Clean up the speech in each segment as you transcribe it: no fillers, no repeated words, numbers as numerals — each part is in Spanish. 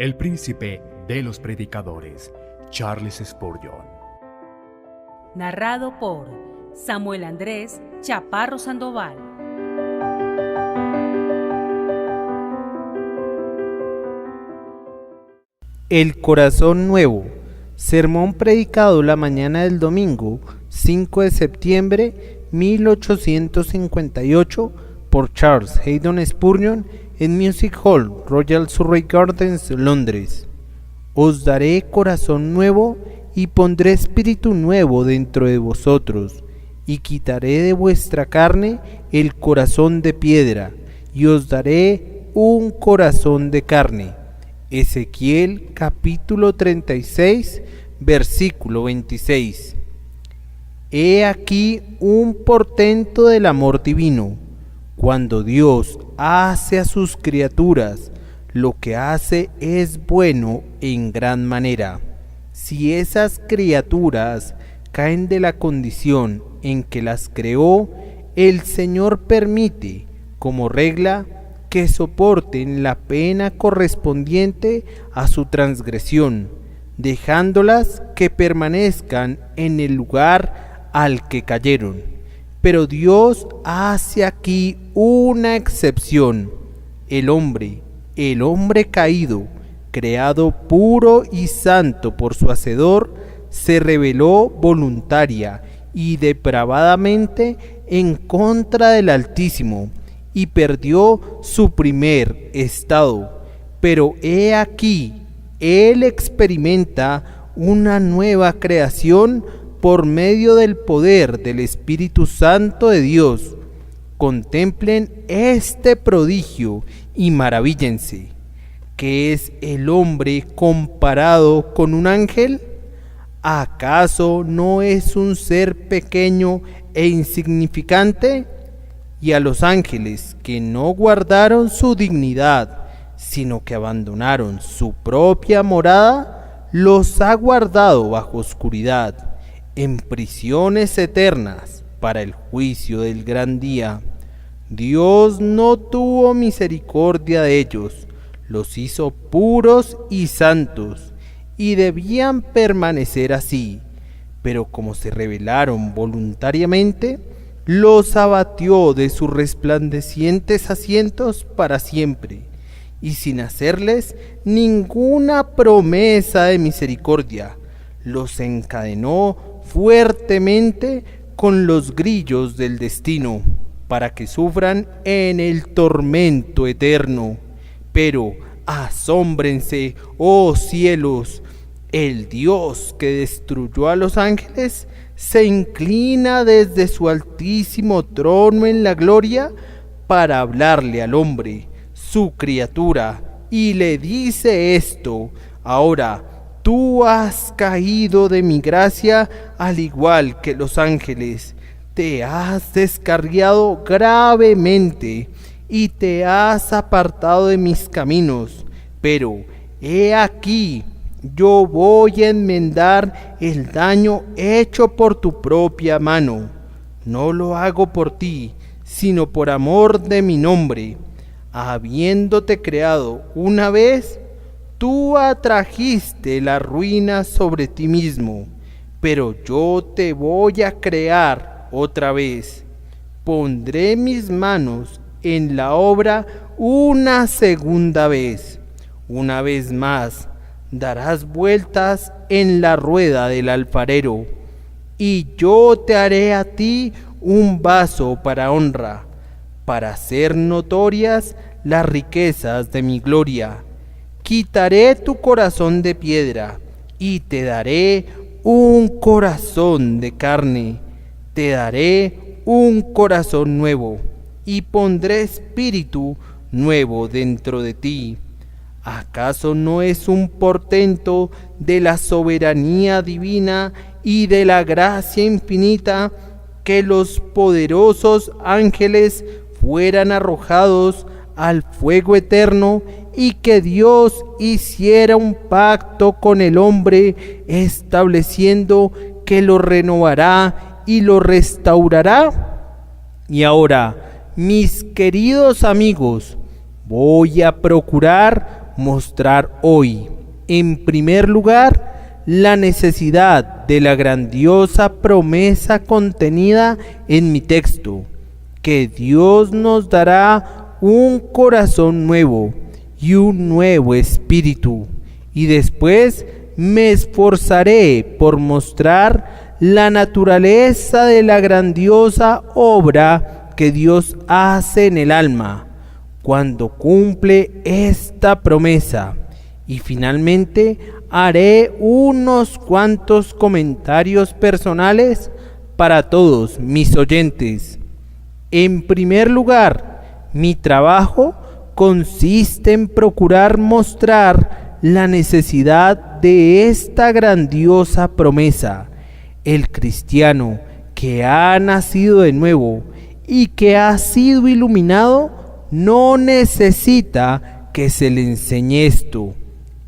el príncipe de los predicadores, Charles Spurgeon. Narrado por Samuel Andrés Chaparro Sandoval. El corazón nuevo. Sermón predicado la mañana del domingo 5 de septiembre 1858 por Charles Haddon Spurgeon en Music Hall, Royal Surrey Gardens, Londres. Os daré corazón nuevo y pondré espíritu nuevo dentro de vosotros, y quitaré de vuestra carne el corazón de piedra, y os daré un corazón de carne. Ezequiel capítulo 36, versículo 26. He aquí un portento del amor divino. Cuando Dios hace a sus criaturas, lo que hace es bueno en gran manera. Si esas criaturas caen de la condición en que las creó, el Señor permite, como regla, que soporten la pena correspondiente a su transgresión, dejándolas que permanezcan en el lugar al que cayeron. Pero Dios hace aquí una excepción. El hombre caído, creado puro y santo por su Hacedor, se rebeló voluntaria y depravadamente en contra del Altísimo, y perdió su primer estado. Pero he aquí, Él experimenta una nueva creación por medio del poder del Espíritu Santo de Dios. Contemplen este prodigio y maravíllense. ¿Qué es el hombre comparado con un ángel? ¿Acaso no es un ser pequeño e insignificante? Y a los ángeles que no guardaron su dignidad, sino que abandonaron su propia morada, los ha guardado bajo oscuridad, en prisiones eternas, para el juicio del gran día. Dios no tuvo misericordia de ellos, los hizo puros y santos, y debían permanecer así, pero como se rebelaron voluntariamente, los abatió de sus resplandecientes asientos para siempre, y sin hacerles ninguna promesa de misericordia, los encadenó fuertemente con los grillos del destino, para que sufran en el tormento eterno. Pero asómbrense, oh cielos, el Dios que destruyó a los ángeles se inclina desde su altísimo trono en la gloria para hablarle al hombre, su criatura, y le dice esto: ahora tú has caído de mi gracia al igual que los ángeles, te has descarriado gravemente y te has apartado de mis caminos, pero he aquí, yo voy a enmendar el daño hecho por tu propia mano. No lo hago por ti, sino por amor de mi nombre. Habiéndote creado una vez, tú atrajiste la ruina sobre ti mismo, pero yo te voy a crear otra vez. Pondré mis manos en la obra una segunda vez. Una vez más darás vueltas en la rueda del alfarero, y yo te haré a ti un vaso para honra, para hacer notorias las riquezas de mi gloria. Quitaré tu corazón de piedra, y te daré un corazón de carne. Te daré un corazón nuevo, y pondré espíritu nuevo dentro de ti. ¿Acaso no es un portento de la soberanía divina y de la gracia infinita que los poderosos ángeles fueran arrojados al fuego eterno y que Dios hiciera un pacto con el hombre, estableciendo que lo renovará y lo restaurará? Y ahora, mis queridos amigos, voy a procurar mostrar hoy, en primer lugar, la necesidad de la grandiosa promesa contenida en mi texto, que Dios nos dará un corazón nuevo y un nuevo espíritu, y después me esforzaré por mostrar la naturaleza de la grandiosa obra que Dios hace en el alma cuando cumple esta promesa. Y finalmente haré unos cuantos comentarios personales para todos mis oyentes. En primer lugar, mi trabajo consiste en procurar mostrar la necesidad de esta grandiosa promesa. El cristiano que ha nacido de nuevo y que ha sido iluminado no necesita que se le enseñe esto.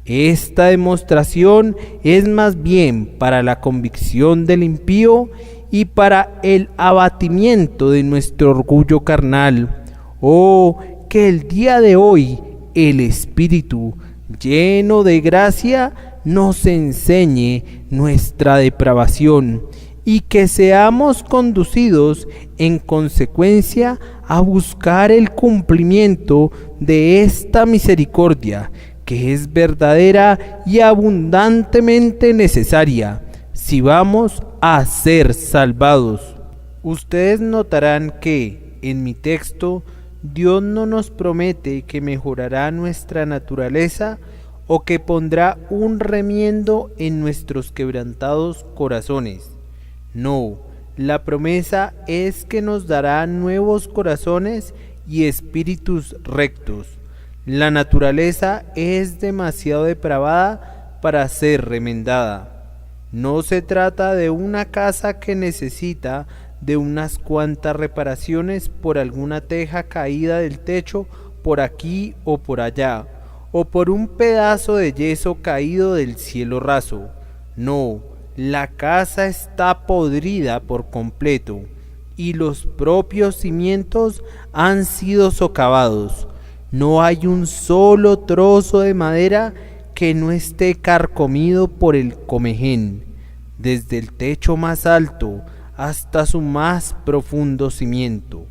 Esta demostración es más bien para la convicción del impío y para el abatimiento de nuestro orgullo carnal. Oh, que el día de hoy el Espíritu, lleno de gracia, nos enseñe nuestra depravación y que seamos conducidos en consecuencia a buscar el cumplimiento de esta misericordia, que es verdadera y abundantemente necesaria si vamos a ser salvados. Ustedes notarán que en mi texto Dios no nos promete que mejorará nuestra naturaleza o que pondrá un remiendo en nuestros quebrantados corazones. No, la promesa es que nos dará nuevos corazones y espíritus rectos. La naturaleza es demasiado depravada para ser remendada. No se trata de una casa que necesita de unas cuantas reparaciones por alguna teja caída del techo por aquí o por allá, o por un pedazo de yeso caído del cielo raso. No, la casa está podrida por completo y los propios cimientos han sido socavados. No hay un solo trozo de madera que no esté carcomido por el comején, desde el techo más alto hasta su más profundo cimiento.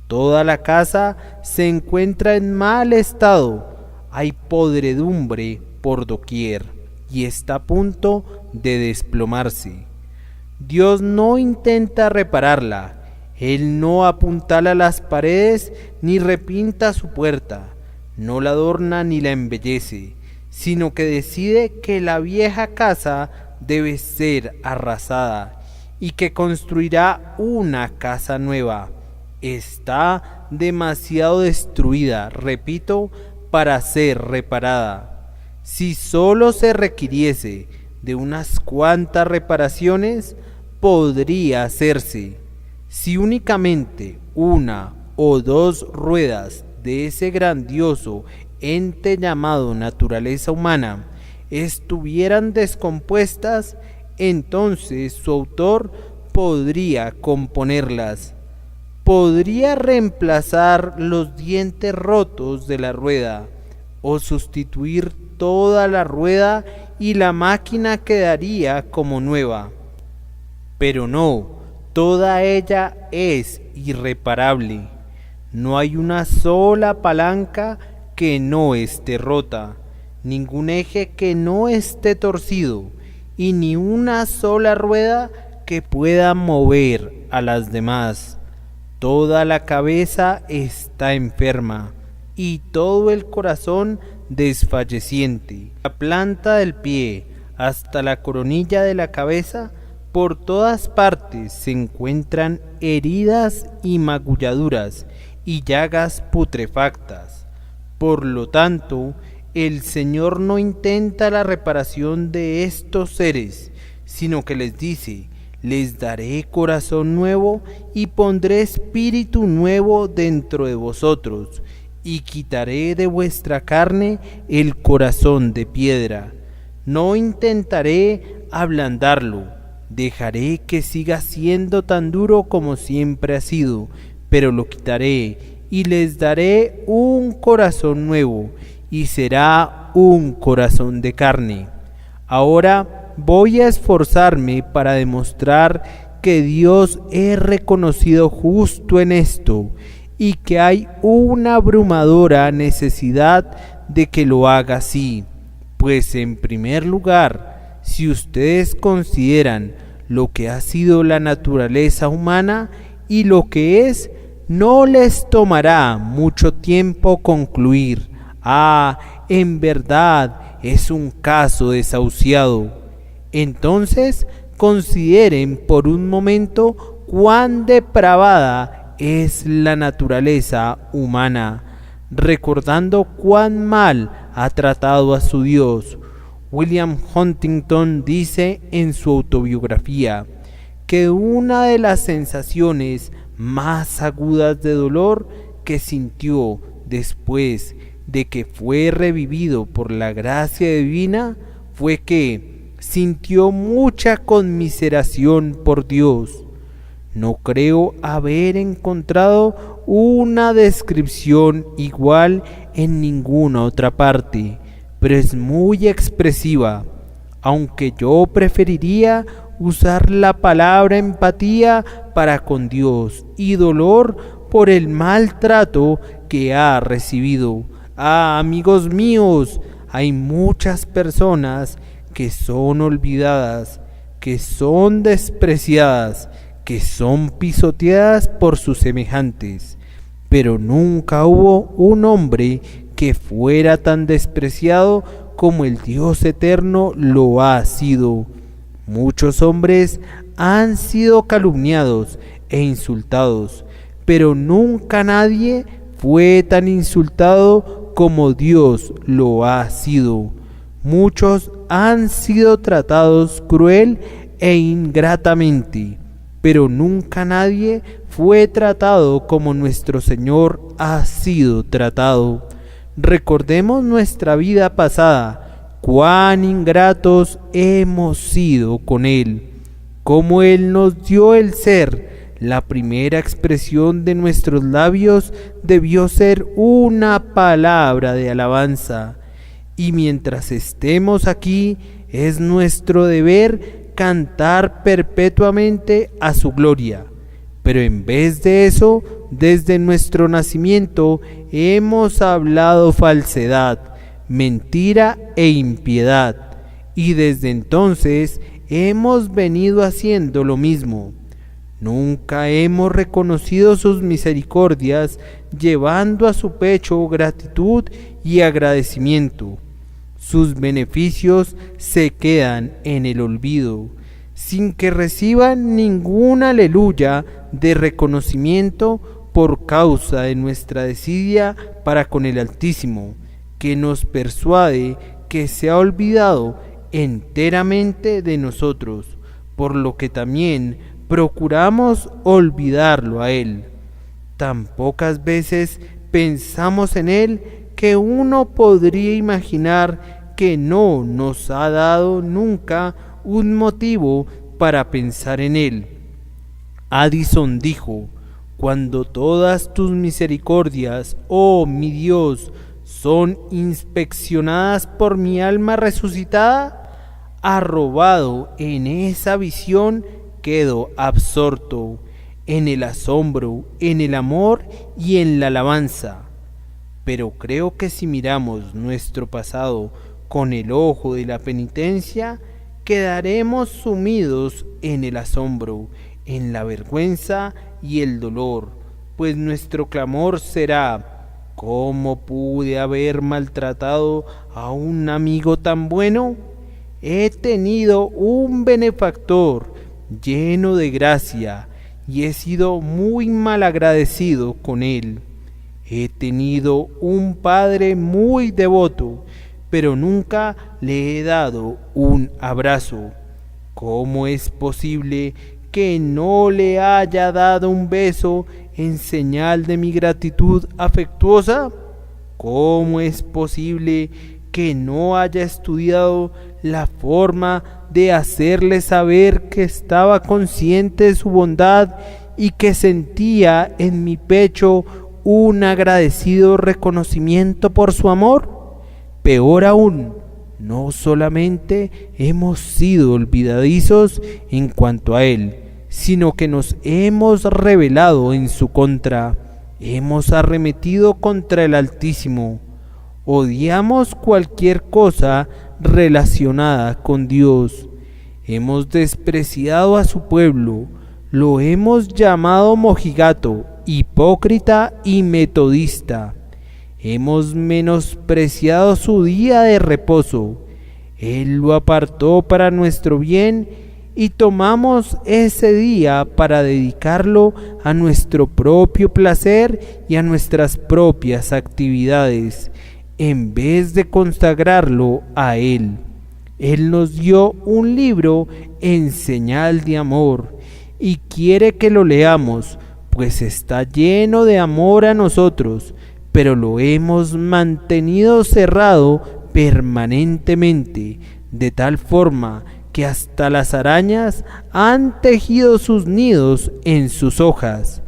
Toda la casa se encuentra en mal estado, hay podredumbre por doquier y está a punto de desplomarse. Dios no intenta repararla. Él no apuntala las paredes ni repinta su puerta, no la adorna ni la embellece, sino que decide que la vieja casa debe ser arrasada y que construirá una casa nueva. Está demasiado destruida, repito, para ser reparada. Si solo se requiriese de unas cuantas reparaciones, podría hacerse. Si únicamente una o dos ruedas de ese grandioso ente llamado naturaleza humana estuvieran descompuestas, entonces su autor podría componerlas. Podría reemplazar los dientes rotos de la rueda o sustituir toda la rueda y la máquina quedaría como nueva. Pero no, toda ella es irreparable. No hay una sola palanca que no esté rota, ningún eje que no esté torcido y ni una sola rueda que pueda mover a las demás. Toda la cabeza está enferma y todo el corazón desfalleciente. La planta del pie hasta la coronilla de la cabeza, por todas partes se encuentran heridas y magulladuras y llagas putrefactas. Por lo tanto, el Señor no intenta la reparación de estos seres, sino que les dice: les daré corazón nuevo y pondré espíritu nuevo dentro de vosotros, y quitaré de vuestra carne el corazón de piedra. No intentaré ablandarlo, dejaré que siga siendo tan duro como siempre ha sido, pero lo quitaré y les daré un corazón nuevo, y será un corazón de carne. Ahora voy a esforzarme para demostrar que Dios es reconocido justo en esto y que hay una abrumadora necesidad de que lo haga así. Pues en primer lugar, si ustedes consideran lo que ha sido la naturaleza humana y lo que es, no les tomará mucho tiempo concluir: en verdad es un caso desahuciado. Entonces consideren por un momento cuán depravada es la naturaleza humana, recordando cuán mal ha tratado a su Dios. William Huntington dice en su autobiografía que una de las sensaciones más agudas de dolor que sintió después de que fue revivido por la gracia divina fue que sintió mucha conmiseración por Dios. No creo haber encontrado una descripción igual en ninguna otra parte, pero es muy expresiva, aunque yo preferiría usar la palabra empatía para con Dios y dolor por el maltrato que ha recibido. Amigos míos, hay muchas personas que son olvidadas, que son despreciadas, que son pisoteadas por sus semejantes, pero nunca hubo un hombre que fuera tan despreciado como el Dios eterno lo ha sido. Muchos hombres han sido calumniados e insultados, pero nunca nadie fue tan insultado como Dios lo ha sido. Muchos han sido tratados cruel e ingratamente, pero nunca nadie fue tratado como nuestro Señor ha sido tratado. Recordemos nuestra vida pasada, cuán ingratos hemos sido con Él, cómo Él nos dio el ser. La primera expresión de nuestros labios debió ser una palabra de alabanza. Y mientras estemos aquí, es nuestro deber cantar perpetuamente a su gloria. Pero en vez de eso, desde nuestro nacimiento hemos hablado falsedad, mentira e impiedad, y desde entonces hemos venido haciendo lo mismo. Nunca hemos reconocido sus misericordias, llevando a su pecho gratitud y agradecimiento. Sus beneficios se quedan en el olvido, sin que reciban ningún aleluya de reconocimiento por causa de nuestra desidia para con el Altísimo, que nos persuade que se ha olvidado enteramente de nosotros, por lo que también procuramos olvidarlo a Él. Tan pocas veces pensamos en Él que uno podría imaginar que no nos ha dado nunca un motivo para pensar en Él. Addison dijo: cuando todas tus misericordias, oh mi Dios, son inspeccionadas por mi alma resucitada, arrobado en esa visión, quedo absorto en el asombro, en el amor y en la alabanza. Pero creo que si miramos nuestro pasado con el ojo de la penitencia, quedaremos sumidos en el asombro, en la vergüenza y el dolor, pues nuestro clamor será: ¿cómo pude haber maltratado a un amigo tan bueno? He tenido un benefactor lleno de gracia y he sido muy mal agradecido con él. He tenido un padre muy devoto, pero nunca le he dado un abrazo. ¿Cómo es posible que no le haya dado un beso en señal de mi gratitud afectuosa? ¿Cómo es posible que no haya estudiado la forma de hacerle saber que estaba consciente de su bondad y que sentía en mi pecho un agradecido reconocimiento por su amor? peor aún, no solamente hemos sido olvidadizos en cuanto a Él, sino que nos hemos rebelado en su contra, hemos arremetido contra el Altísimo, odiamos cualquier cosa relacionada con Dios, hemos despreciado a su pueblo, lo hemos llamado mojigato, hipócrita y metodista. Hemos menospreciado su día de reposo. Él lo apartó para nuestro bien y tomamos ese día para dedicarlo a nuestro propio placer y a nuestras propias actividades, en vez de consagrarlo a Él. Él nos dio un libro en señal de amor y quiere que lo leamos, pues está lleno de amor a nosotros, pero lo hemos mantenido cerrado permanentemente, de tal forma que hasta las arañas han tejido sus nidos en sus hojas.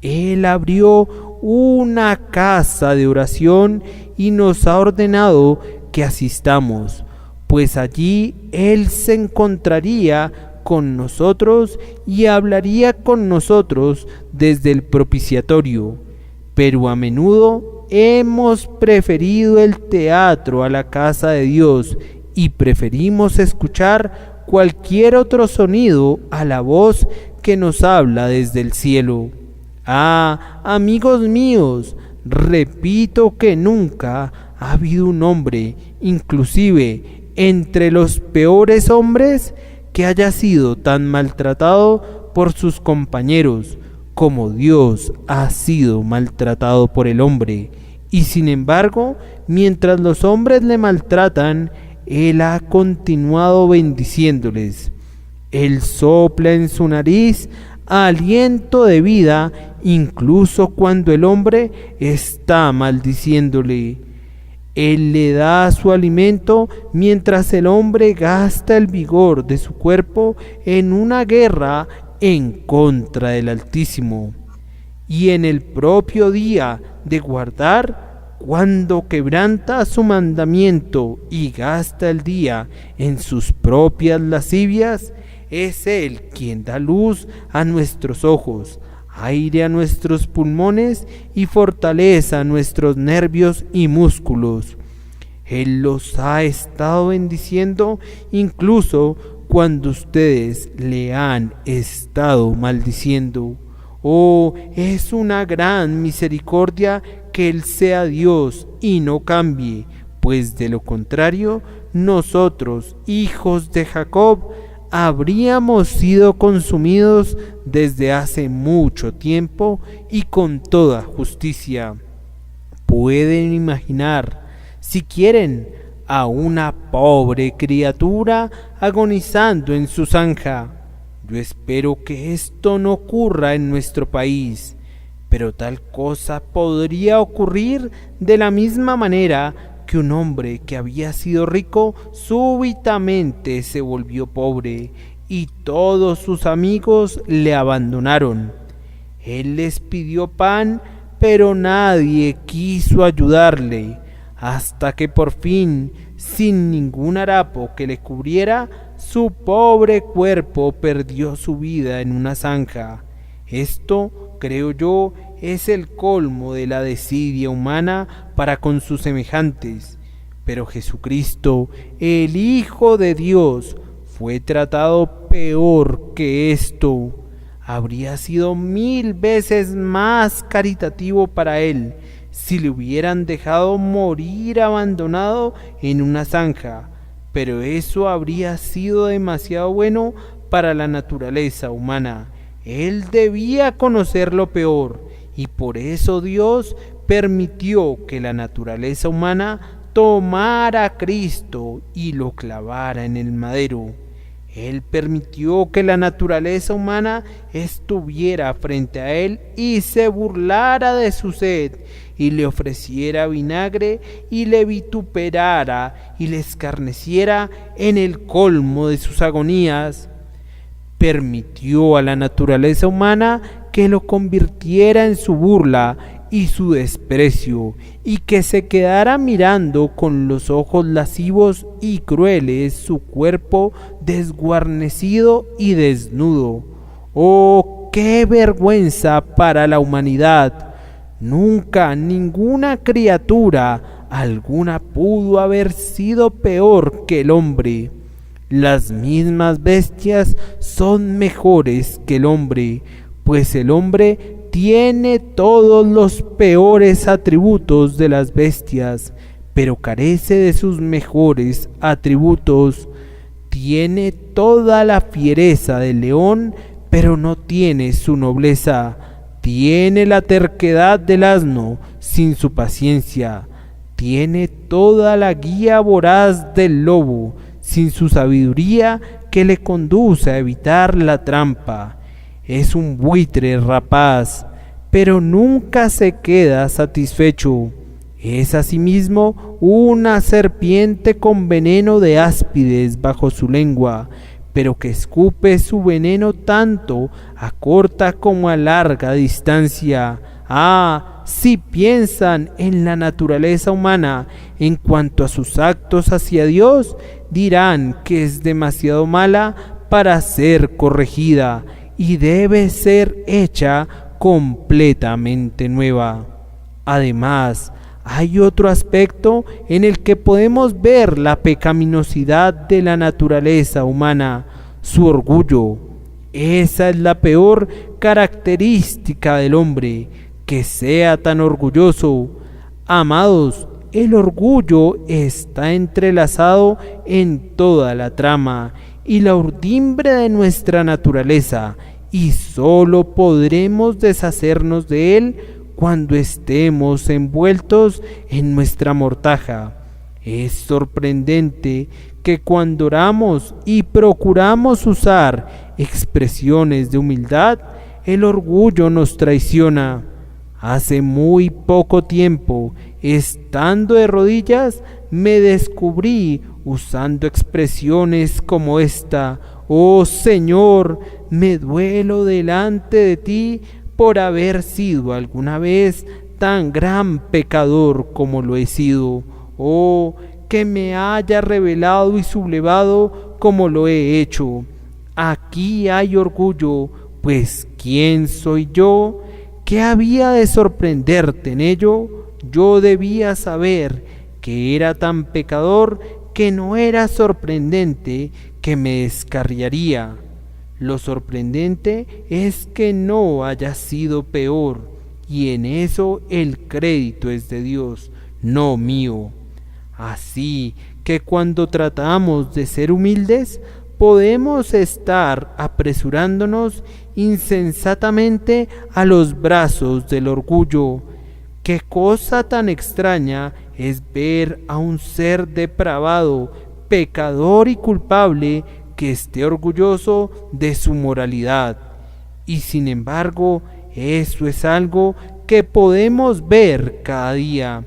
Él abrió una casa de oración y nos ha ordenado que asistamos, pues allí Él se encontraría con nosotros y hablaría con nosotros desde el propiciatorio. Pero a menudo hemos preferido el teatro a la casa de Dios y preferimos escuchar cualquier otro sonido a la voz que nos habla desde el cielo. Ah, amigos míos, repito que nunca ha habido un hombre, inclusive entre los peores hombres, que haya sido tan maltratado por sus compañeros como Dios ha sido maltratado por el hombre. Y sin embargo, mientras los hombres le maltratan, Él ha continuado bendiciéndoles. Él sopla en su nariz aliento de vida, incluso cuando el hombre está maldiciéndole. Él le da su alimento mientras el hombre gasta el vigor de su cuerpo en una guerra en contra del Altísimo. Y en el propio día de guardar, cuando quebranta su mandamiento y gasta el día en sus propias lascivias, es Él quien da luz a nuestros ojos, aire a nuestros pulmones y fortaleza a nuestros nervios y músculos. Él los ha estado bendiciendo incluso cuando ustedes le han estado maldiciendo. Oh, es una gran misericordia que Él sea Dios y no cambie, pues de lo contrario, nosotros, hijos de Jacob, habríamos sido consumidos desde hace mucho tiempo y con toda justicia. Pueden imaginar, si quieren, a una pobre criatura agonizando en su zanja. Yo espero que esto no ocurra en nuestro país, pero tal cosa podría ocurrir de la misma manera que un hombre que había sido rico súbitamente se volvió pobre y todos sus amigos le abandonaron. Él les pidió pan, pero nadie quiso ayudarle, hasta que por fin, sin ningún harapo que le cubriera, su pobre cuerpo perdió su vida en una zanja. Esto, creo yo, es el colmo de la desidia humana para con sus semejantes. Pero Jesucristo, el Hijo de Dios, fue tratado peor que esto. Habría sido 1000 veces más caritativo para Él si le hubieran dejado morir abandonado en una zanja, pero eso habría sido demasiado bueno para la naturaleza humana. Él debía conocer lo peor, y por eso Dios permitió que la naturaleza humana tomara a Cristo y lo clavara en el madero. Él permitió que la naturaleza humana estuviera frente a Él y se burlara de su sed, y le ofreciera vinagre y le vituperara y le escarneciera en el colmo de sus agonías. Permitió a la naturaleza humana que lo convirtiera en su burla y su desprecio, y que se quedara mirando con los ojos lascivos y crueles su cuerpo desguarnecido y desnudo. ¡Oh, qué vergüenza para la humanidad! Nunca ninguna criatura alguna pudo haber sido peor que el hombre. Las mismas bestias son mejores que el hombre, pues el hombre tiene todos los peores atributos de las bestias, pero carece de sus mejores atributos. Tiene toda la fiereza del león, pero no tiene su nobleza. Tiene la terquedad del asno sin su paciencia. Tiene toda la guía voraz del lobo sin su sabiduría que le conduce a evitar la trampa. Es un buitre rapaz, pero nunca se queda satisfecho. Es asimismo una serpiente con veneno de áspides bajo su lengua, pero que escupe su veneno tanto a corta como a larga distancia. Ah, si piensan en la naturaleza humana en cuanto a sus actos hacia Dios, dirán que es demasiado mala para ser corregida y debe ser hecha completamente nueva. Además, hay otro aspecto en el que podemos ver la pecaminosidad de la naturaleza humana: su orgullo. Esa es la peor característica del hombre, que sea tan orgulloso. Amados, el orgullo está entrelazado en toda la trama y la urdimbre de nuestra naturaleza, y sólo podremos deshacernos de él cuando estemos envueltos en nuestra mortaja. Es sorprendente que cuando oramos y procuramos usar expresiones de humildad, el orgullo nos traiciona. Hace muy poco tiempo, estando de rodillas, me descubrí usando expresiones como esta: «Oh Señor, me duelo delante de ti por haber sido alguna vez tan gran pecador como lo he sido. Oh, que me haya revelado y sublevado como lo he hecho. Aquí hay orgullo, pues ¿quién soy yo? ¿Qué había de sorprenderte en ello? Yo debía saber que era tan pecador que no era sorprendente que me descarriaría. Lo sorprendente es que no haya sido peor, y en eso el crédito es de Dios, no mío. Así que cuando tratamos de ser humildes, podemos estar apresurándonos insensatamente a los brazos del orgullo. Qué cosa tan extraña es ver a un ser depravado, pecador y culpable, que esté orgulloso de su moralidad. Y sin embargo, eso es algo que podemos ver cada día.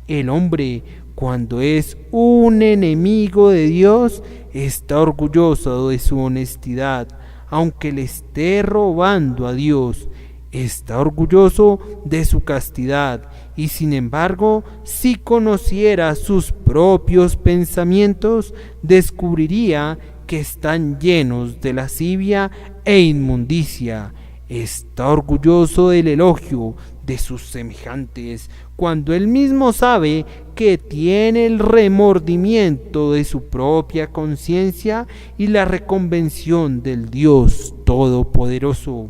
El hombre, cuando es un enemigo de Dios, está orgulloso de su honestidad, aunque le esté robando a Dios. Está orgulloso de su castidad, y sin embargo, si conociera sus propios pensamientos, descubriría que están llenos de lascivia e inmundicia. Está orgulloso del elogio de sus semejantes, cuando él mismo sabe que tiene el remordimiento de su propia conciencia y la reconvención del Dios Todopoderoso.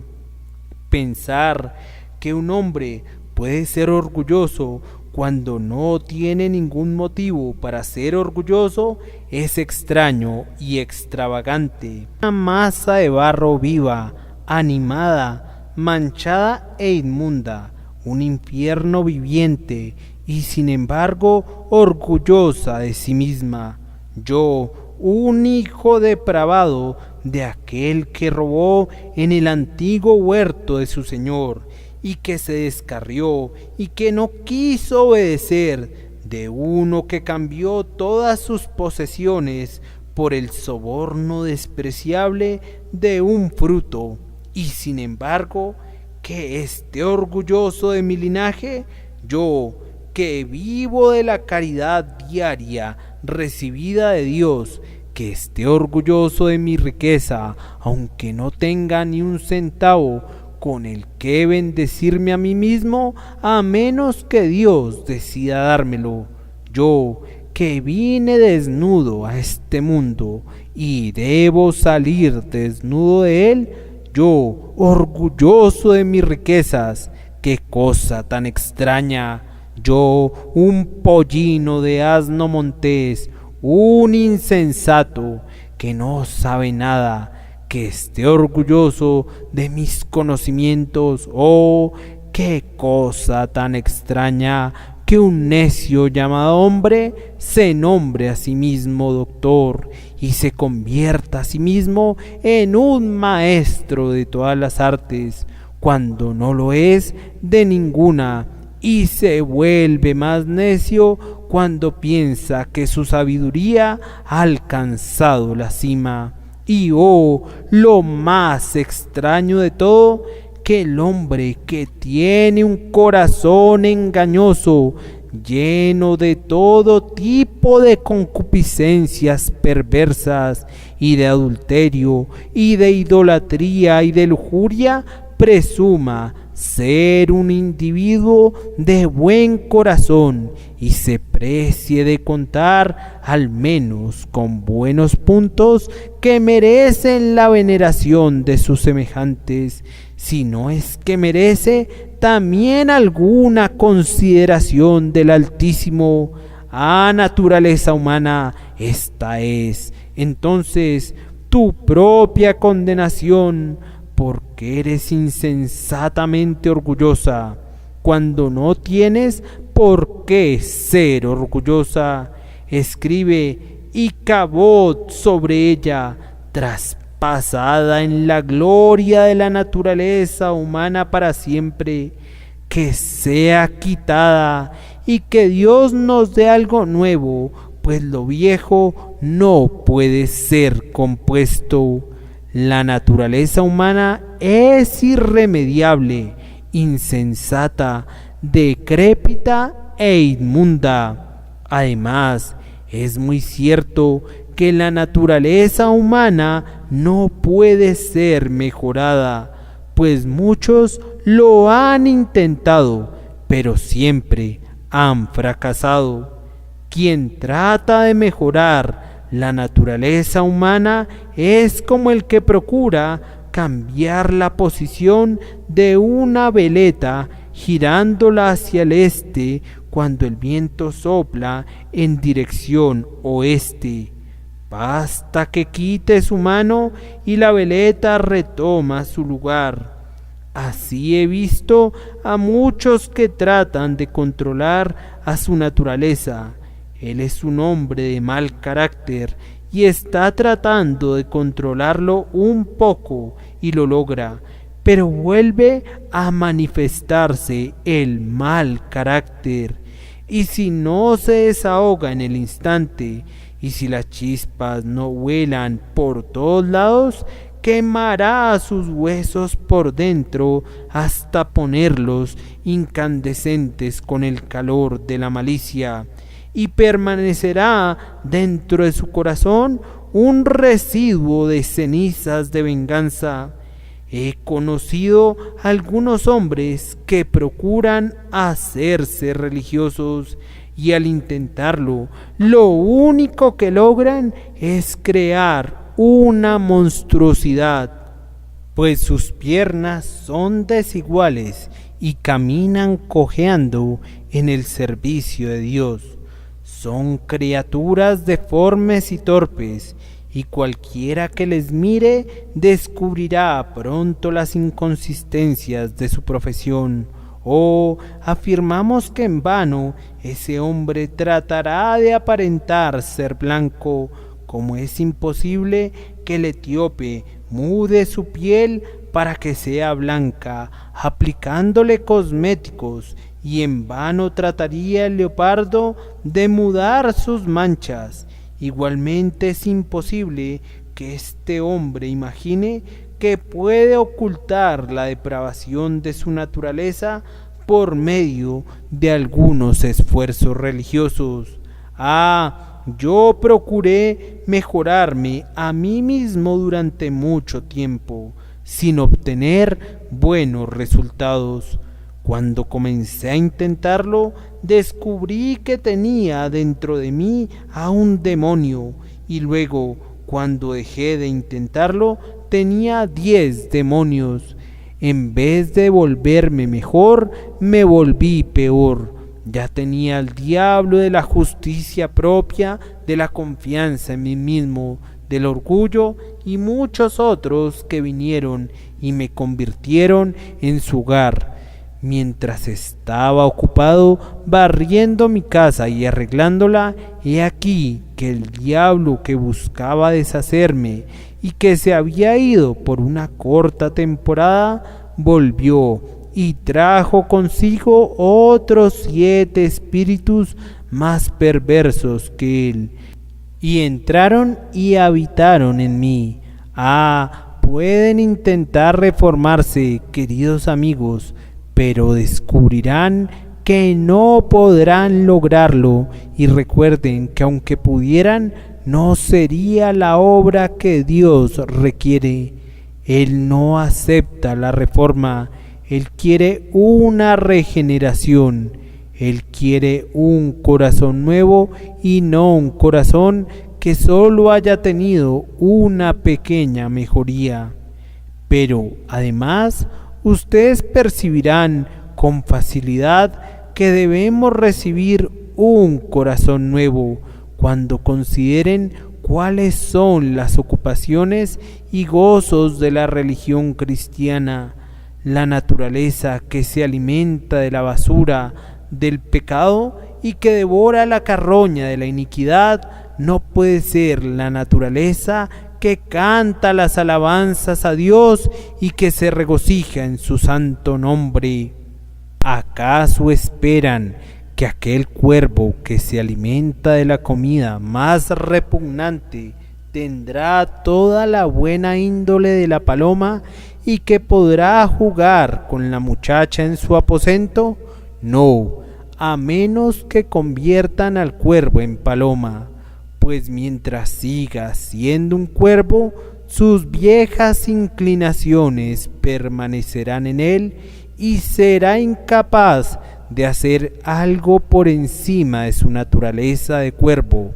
Pensar que un hombre puede ser orgulloso cuando no tiene ningún motivo para ser orgulloso es extraño y extravagante. Una masa de barro viva, animada, manchada e inmunda, un infierno viviente, y sin embargo orgullosa de sí misma. Yo, un hijo depravado de aquel que robó en el antiguo huerto de su señor, y que se descarrió y que no quiso obedecer, de uno que cambió todas sus posesiones por el soborno despreciable de un fruto, y sin embargo que esté orgulloso de mi linaje, yo, que vivo de la caridad diaria recibida de Dios, que esté orgulloso de mi riqueza, aunque no tenga ni un centavo con el que bendecirme a mí mismo, a menos que Dios decida dármelo. Yo, que vine desnudo a este mundo y debo salir desnudo de él, yo, orgulloso de mis riquezas, qué cosa tan extraña, yo, un pollino de asno montés, un insensato que no sabe nada, que esté orgulloso de mis conocimientos. Oh, qué cosa tan extraña, que un necio llamado hombre se nombre a sí mismo doctor y se convierta a sí mismo en un maestro de todas las artes, cuando no lo es de ninguna, y se vuelve más necio cuando piensa que su sabiduría ha alcanzado la cima. Y oh, lo más extraño de todo, que el hombre que tiene un corazón engañoso, lleno de todo tipo de concupiscencias perversas y de adulterio y de idolatría y de lujuria, presuma ser un individuo de buen corazón y se precie de contar, al menos con buenos puntos, que merecen la veneración de sus semejantes, si no es que merece también alguna consideración del Altísimo. Ah, naturaleza humana, esta es entonces tu propia condenación, porque eres insensatamente orgullosa, cuando no tienes por qué ser orgullosa. Escribe Icabod sobre ella, traspasada en la gloria de la naturaleza humana para siempre, que sea quitada y que Dios nos dé algo nuevo, pues lo viejo no puede ser compuesto. La naturaleza humana es irremediable, insensata, decrépita e inmunda. Además, es muy cierto que la naturaleza humana no puede ser mejorada, pues muchos lo han intentado, pero siempre han fracasado. Quien trata de mejorar la naturaleza humana es como el que procura cambiar la posición de una veleta girándola hacia el este cuando el viento sopla en dirección oeste. Basta que quite su mano y la veleta retoma su lugar. Así he visto a muchos que tratan de controlar a su naturaleza. Él es un hombre de mal carácter y está tratando de controlarlo un poco y lo logra, pero vuelve a manifestarse el mal carácter, y si no se desahoga en el instante, y si las chispas no vuelan por todos lados, quemará sus huesos por dentro hasta ponerlos incandescentes con el calor de la malicia, y permanecerá dentro de su corazón un residuo de cenizas de venganza. He conocido algunos hombres que procuran hacerse religiosos y al intentarlo, lo único que logran es crear una monstruosidad, pues sus piernas son desiguales y caminan cojeando en el servicio de Dios. Son criaturas deformes y torpes, y cualquiera que les mire descubrirá pronto las inconsistencias de su profesión. Oh, afirmamos que en vano ese hombre tratará de aparentar ser blanco, como es imposible que el etíope mude su piel para que sea blanca, aplicándole cosméticos, y en vano trataría el leopardo de mudar sus manchas. Igualmente es imposible que este hombre imagine que puede ocultar la depravación de su naturaleza por medio de algunos esfuerzos religiosos. Yo procuré mejorarme a mí mismo durante mucho tiempo, sin obtener buenos resultados. Cuando comencé a intentarlo, descubrí que tenía dentro de mí a un demonio, y luego, cuando dejé de intentarlo, tenía 10 demonios. En vez de volverme mejor, me volví peor. Ya tenía el diablo de la justicia propia, de la confianza en mí mismo, del orgullo y muchos otros que vinieron y me convirtieron en su hogar. Mientras estaba ocupado barriendo mi casa y arreglándola, he aquí que el diablo que buscaba deshacerme y que se había ido por una corta temporada, volvió y trajo consigo otros 7 espíritus más perversos que él, y entraron y habitaron en mí. Pueden intentar reformarse, queridos amigos, pero descubrirán que no podrán lograrlo, y recuerden que aunque pudieran, no sería la obra que Dios requiere. Él no acepta la reforma, Él quiere una regeneración, Él quiere un corazón nuevo y no un corazón que solo haya tenido una pequeña mejoría. Pero además, ustedes percibirán con facilidad que debemos recibir un corazón nuevo cuando consideren cuáles son las ocupaciones y gozos de la religión cristiana. La naturaleza que se alimenta de la basura del pecado y que devora la carroña de la iniquidad no puede ser la naturaleza que canta las alabanzas a Dios y que se regocija en su santo nombre. ¿Acaso esperan que aquel cuervo que se alimenta de la comida más repugnante tendrá toda la buena índole de la paloma y que podrá jugar con la muchacha en su aposento? No, a menos que conviertan al cuervo en paloma, pues mientras siga siendo un cuervo, sus viejas inclinaciones permanecerán en él y será incapaz de hacer algo por encima de su naturaleza de cuervo.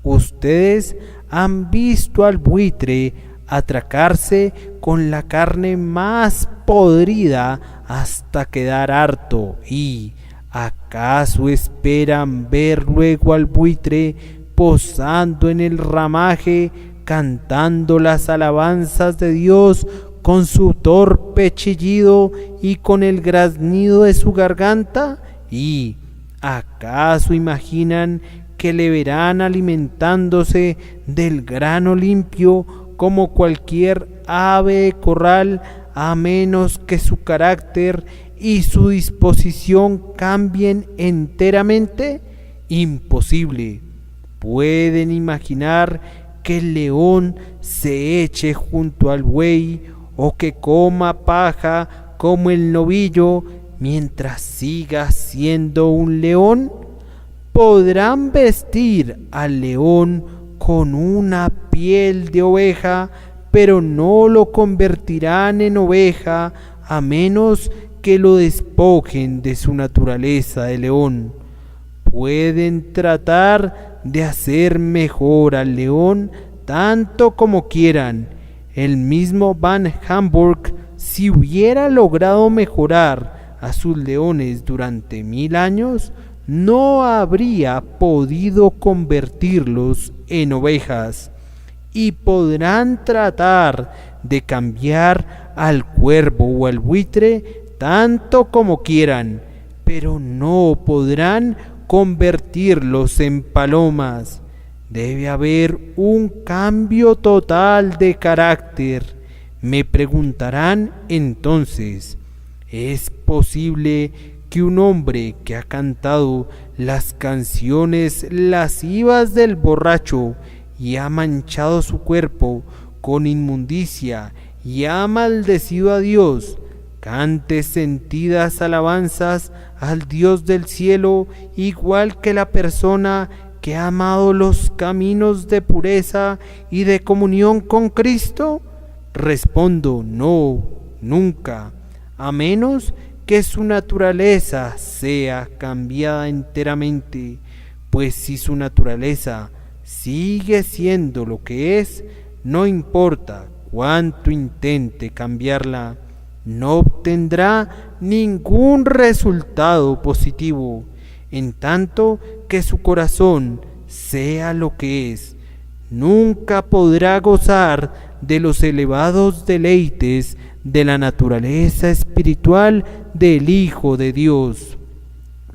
Ustedes han visto al buitre atracarse con la carne más podrida hasta quedar harto, y ¿acaso esperan ver luego al buitre posando en el ramaje, cantando las alabanzas de Dios con su torpe chillido y con el graznido de su garganta? ¿Y acaso imaginan que le verán alimentándose del grano limpio como cualquier ave de corral, a menos que su carácter y su disposición cambien enteramente? Imposible. ¿Pueden imaginar que el león se eche junto al buey o que coma paja como el novillo mientras siga siendo un león? Podrán vestir al león con una piel de oveja, pero no lo convertirán en oveja a menos que lo despojen de su naturaleza de león. Pueden tratar de hacer mejor al león tanto como quieran. El mismo Van Hamburg, si hubiera logrado mejorar a sus leones durante 1000 años, no habría podido convertirlos en ovejas. Y podrán tratar de cambiar al cuervo o al buitre tanto como quieran, pero no podrán convertirlos en palomas. Debe haber un cambio total de carácter. Me preguntarán entonces, ¿es posible que un hombre que ha cantado las canciones lascivas del borracho y ha manchado su cuerpo con inmundicia y ha maldecido a Dios, cante sentidas alabanzas al Dios del cielo, igual que la persona que ha amado los caminos de pureza y de comunión con Cristo? Respondo, no, nunca, a menos que su naturaleza sea cambiada enteramente, pues si su naturaleza sigue siendo lo que es, no importa cuánto intente cambiarla, no obtendrá ningún resultado positivo, en tanto que su corazón sea lo que es. Nunca podrá gozar de los elevados deleites de la naturaleza espiritual del Hijo de Dios.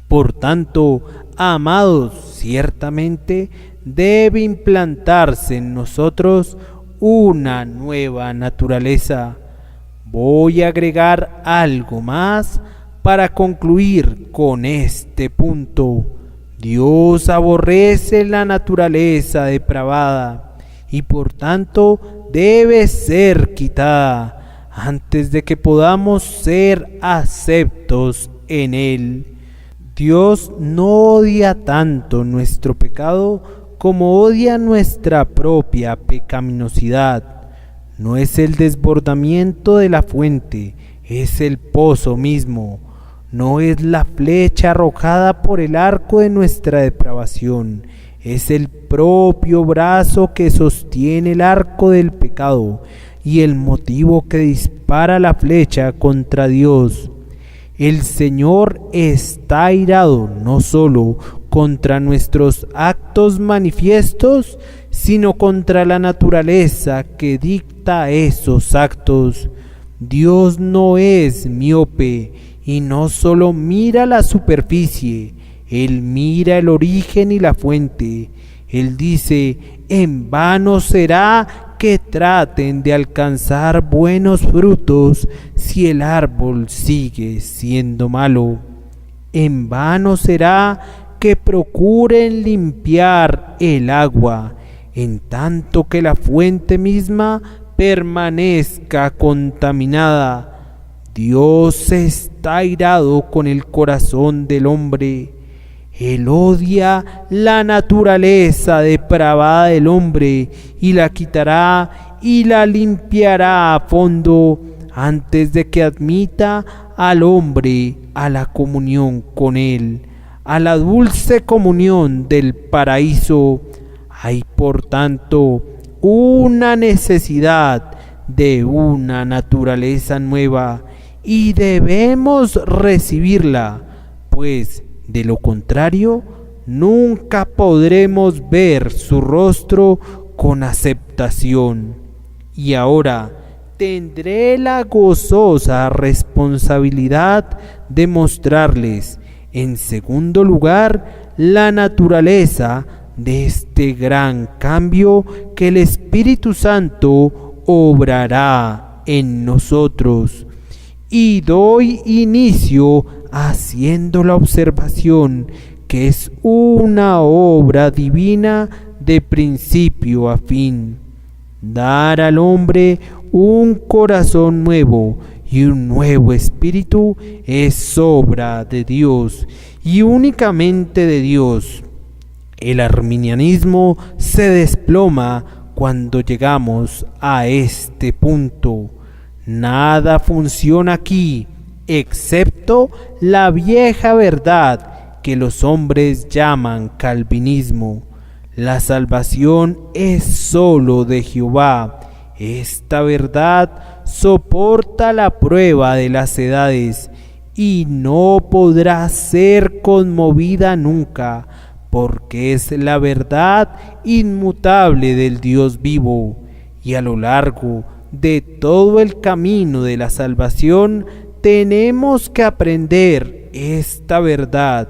Por tanto, amados, ciertamente debe implantarse en nosotros una nueva naturaleza. Voy a agregar algo más para concluir con este punto. Dios aborrece la naturaleza depravada y por tanto debe ser quitada antes de que podamos ser aceptos en Él. Dios no odia tanto nuestro pecado como odia nuestra propia pecaminosidad. No es el desbordamiento de la fuente, es el pozo mismo. No es la flecha arrojada por el arco de nuestra depravación, es el propio brazo que sostiene el arco del pecado y el motivo que dispara la flecha contra Dios. El Señor está airado no solo contra nuestros actos manifiestos, sino contra la naturaleza que dicta esos actos. Dios no es miope y no solo mira la superficie, Él mira el origen y la fuente. Él dice, en vano será que traten de alcanzar buenos frutos si el árbol sigue siendo malo. En vano será que procuren limpiar el agua, en tanto que la fuente misma permanezca contaminada. Dios está airado con el corazón del hombre. Él odia la naturaleza depravada del hombre y la quitará y la limpiará a fondo antes de que admita al hombre a la comunión con Él, a la dulce comunión del paraíso. Hay por tanto una necesidad de una naturaleza nueva y debemos recibirla, pues de lo contrario nunca podremos ver su rostro con aceptación. Y ahora tendré la gozosa responsabilidad de mostrarles, en segundo lugar, la naturaleza de este gran cambio que el Espíritu Santo obrará en nosotros. Y doy inicio haciendo la observación que es una obra divina de principio a fin. Dar al hombre un corazón nuevo y un nuevo espíritu es obra de Dios y únicamente de Dios. El arminianismo se desploma cuando llegamos a este punto. Nada funciona aquí excepto la vieja verdad que los hombres llaman calvinismo. La salvación es solo de Jehová. Esta verdad soporta la prueba de las edades y no podrá ser conmovida nunca, porque es la verdad inmutable del Dios vivo. Y a lo largo de todo el camino de la salvación tenemos que aprender esta verdad,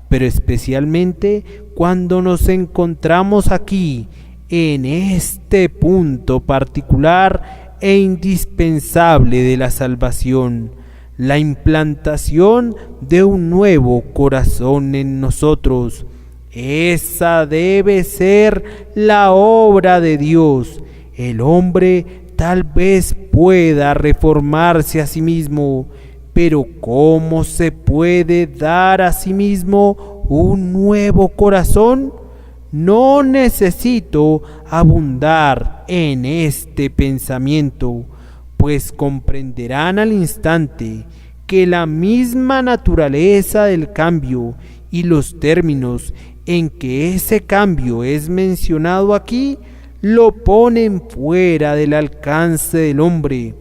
pero especialmente cuando nos encontramos aquí, en este punto particular e indispensable de la salvación, la implantación de un nuevo corazón en nosotros. Esa debe ser la obra de Dios. El hombre tal vez pueda reformarse a sí mismo. Pero ¿cómo se puede dar a sí mismo un nuevo corazón? No necesito abundar en este pensamiento, pues comprenderán al instante que la misma naturaleza del cambio y los términos en que ese cambio es mencionado aquí lo ponen fuera del alcance del hombre.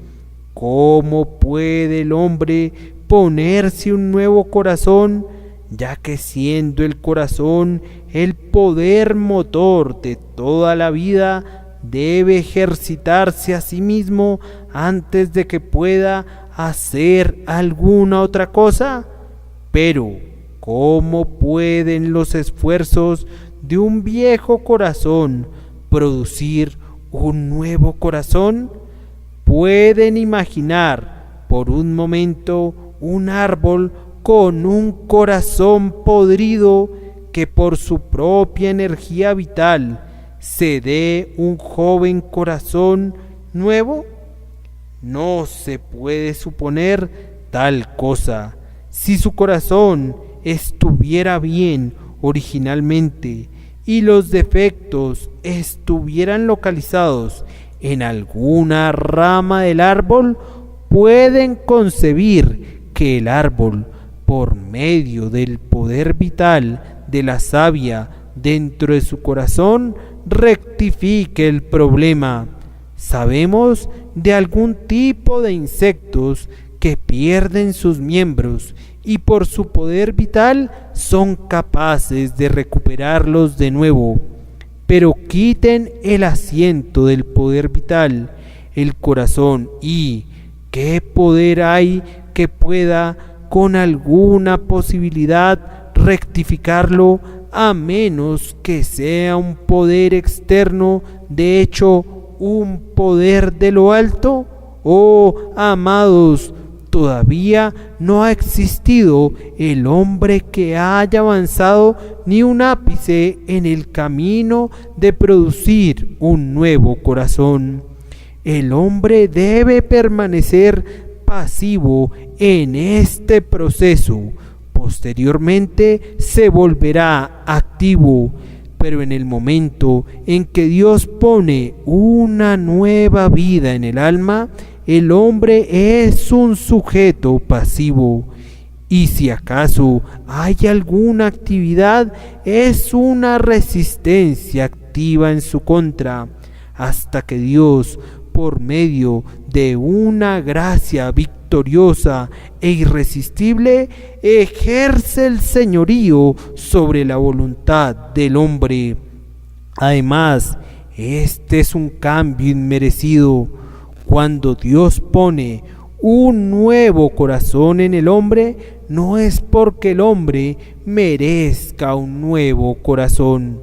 ¿Cómo puede el hombre ponerse un nuevo corazón, ya que siendo el corazón el poder motor de toda la vida, debe ejercitarse a sí mismo antes de que pueda hacer alguna otra cosa? Pero, ¿cómo pueden los esfuerzos de un viejo corazón producir un nuevo corazón? ¿Pueden imaginar por un momento un árbol con un corazón podrido que por su propia energía vital se dé un joven corazón nuevo? No se puede suponer tal cosa. Si su corazón estuviera bien originalmente y los defectos estuvieran localizados en alguna rama del árbol, pueden concebir que el árbol, por medio del poder vital de la savia dentro de su corazón, rectifique el problema. Sabemos de algún tipo de insectos que pierden sus miembros y por su poder vital son capaces de recuperarlos de nuevo. Pero quiten el asiento del poder vital, el corazón, y ¿qué poder hay que pueda con alguna posibilidad rectificarlo, a menos que sea un poder externo, de hecho un poder de lo alto? Oh, amados, todavía no ha existido el hombre que haya avanzado ni un ápice en el camino de producir un nuevo corazón. El hombre debe permanecer pasivo en este proceso. Posteriormente se volverá activo, pero en el momento en que Dios pone una nueva vida en el alma, el hombre es un sujeto pasivo. Y si acaso hay alguna actividad, es una resistencia activa en su contra, hasta que Dios, por medio de una gracia victoriosa e irresistible, ejerce el señorío sobre la voluntad del hombre. Además, este es un cambio inmerecido. Cuando Dios pone un nuevo corazón en el hombre, no es porque el hombre merezca un nuevo corazón,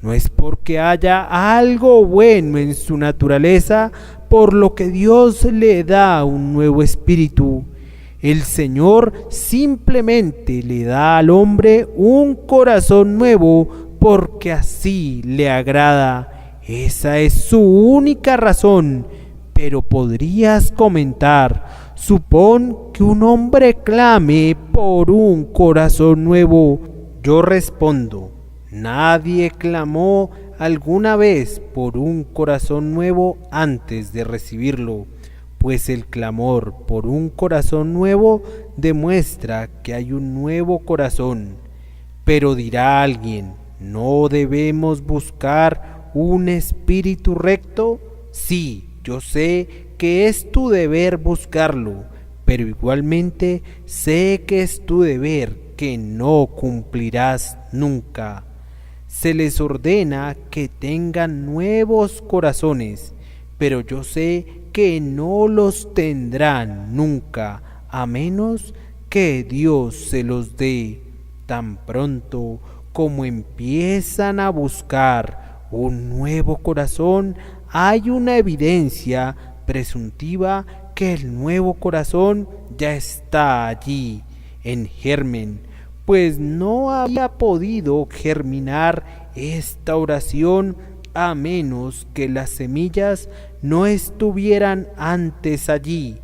no es porque haya algo bueno en su naturaleza por lo que Dios le da un nuevo espíritu. El Señor simplemente le da al hombre un corazón nuevo porque así le agrada. Esa es su única razón. Pero podrías comentar: supón que un hombre clame por un corazón nuevo. Yo respondo: nadie clamó alguna vez por un corazón nuevo antes de recibirlo, pues el clamor por un corazón nuevo demuestra que hay un nuevo corazón. Pero dirá alguien: ¿no debemos buscar un espíritu recto? Sí, yo sé que es tu deber buscarlo, pero igualmente sé que es tu deber que no cumplirás nunca. Se les ordena que tengan nuevos corazones, pero yo sé que no los tendrán nunca, a menos que Dios se los dé. Tan pronto como empiezan a buscar un nuevo corazón, hay una evidencia presuntiva que el nuevo corazón ya está allí, en germen, pues no había podido germinar esta oración a menos que las semillas no estuvieran antes allí.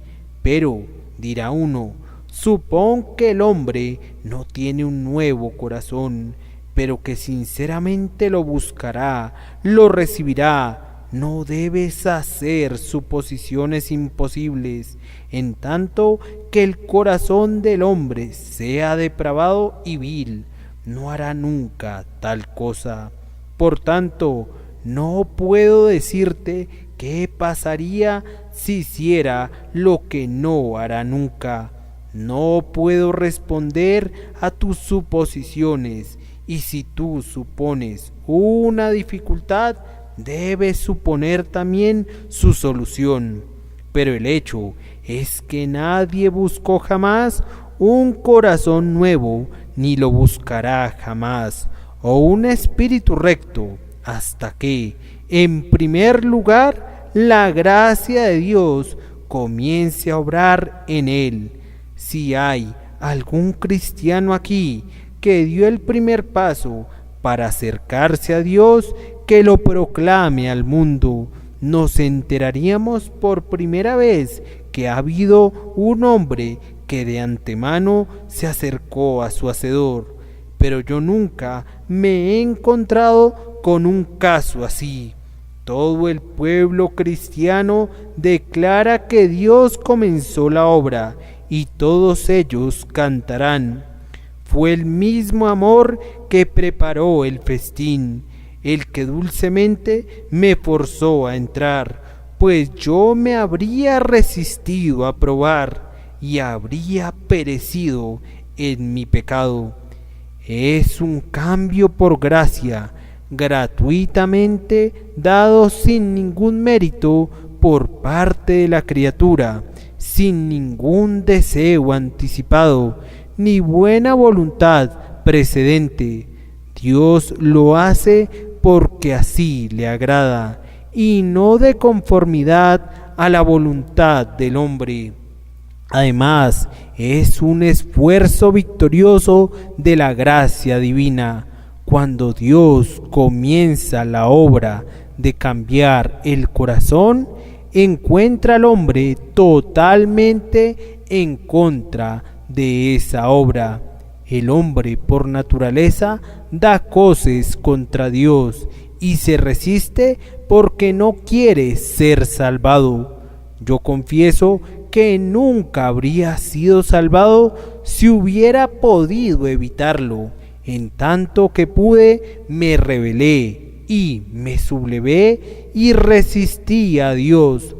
Pero, dirá uno, supón que el hombre no tiene un nuevo corazón, pero que sinceramente lo buscará, lo recibirá. No debes hacer suposiciones imposibles, en tanto que el corazón del hombre sea depravado y vil, no hará nunca tal cosa. Por tanto, no puedo decirte qué pasaría si hiciera lo que no hará nunca. No puedo responder a tus suposiciones, y si tú supones una dificultad, debes suponer también su solución. Pero el hecho es que nadie buscó jamás un corazón nuevo, ni lo buscará jamás, o un espíritu recto, hasta que, en primer lugar, la gracia de Dios comience a obrar en él. Si hay algún cristiano aquí que dio el primer paso para acercarse a Dios, que lo proclame al mundo. Nos enteraríamos por primera vez que ha habido un hombre que de antemano se acercó a su Hacedor. Pero yo nunca me he encontrado con un caso así. Todo el pueblo cristiano declara que Dios comenzó la obra, y todos ellos cantarán. Fue el mismo amor que preparó el festín, el que dulcemente me forzó a entrar, pues yo me habría resistido a probar y habría perecido en mi pecado. Es un cambio por gracia, gratuitamente dado sin ningún mérito por parte de la criatura, sin ningún deseo anticipado, ni buena voluntad precedente. Dios lo hace porque así le agrada, y no de conformidad a la voluntad del hombre. Además, es un esfuerzo victorioso de la gracia divina. Cuando Dios comienza la obra de cambiar el corazón, encuentra al hombre totalmente en contra de esa obra. El hombre por naturaleza da coces contra Dios y se resiste porque no quiere ser salvado. Yo confieso que nunca habría sido salvado si hubiera podido evitarlo. En tanto que pude, me rebelé y me sublevé y resistí a Dios.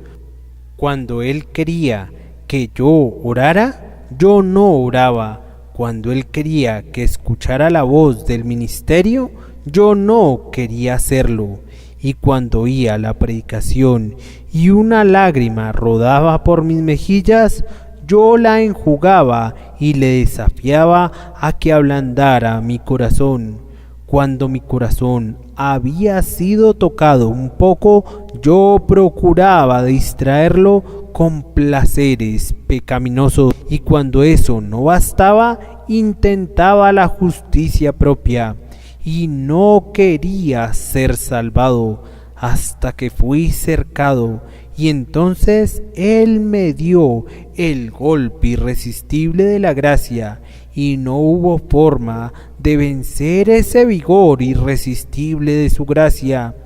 Cuando Él quería que yo orara, yo no oraba. Cuando Él quería que escuchara la voz del ministerio, yo no quería hacerlo. Y cuando oía la predicación y una lágrima rodaba por mis mejillas, yo la enjugaba y le desafiaba a que ablandara mi corazón. Cuando mi corazón había sido tocado un poco, yo procuraba distraerlo con placeres pecaminosos, y cuando eso no bastaba, intentaba la justicia propia, y no quería ser salvado hasta que fui cercado, y entonces Él me dio el golpe irresistible de la gracia, y no hubo forma de vencer ese vigor irresistible de su gracia.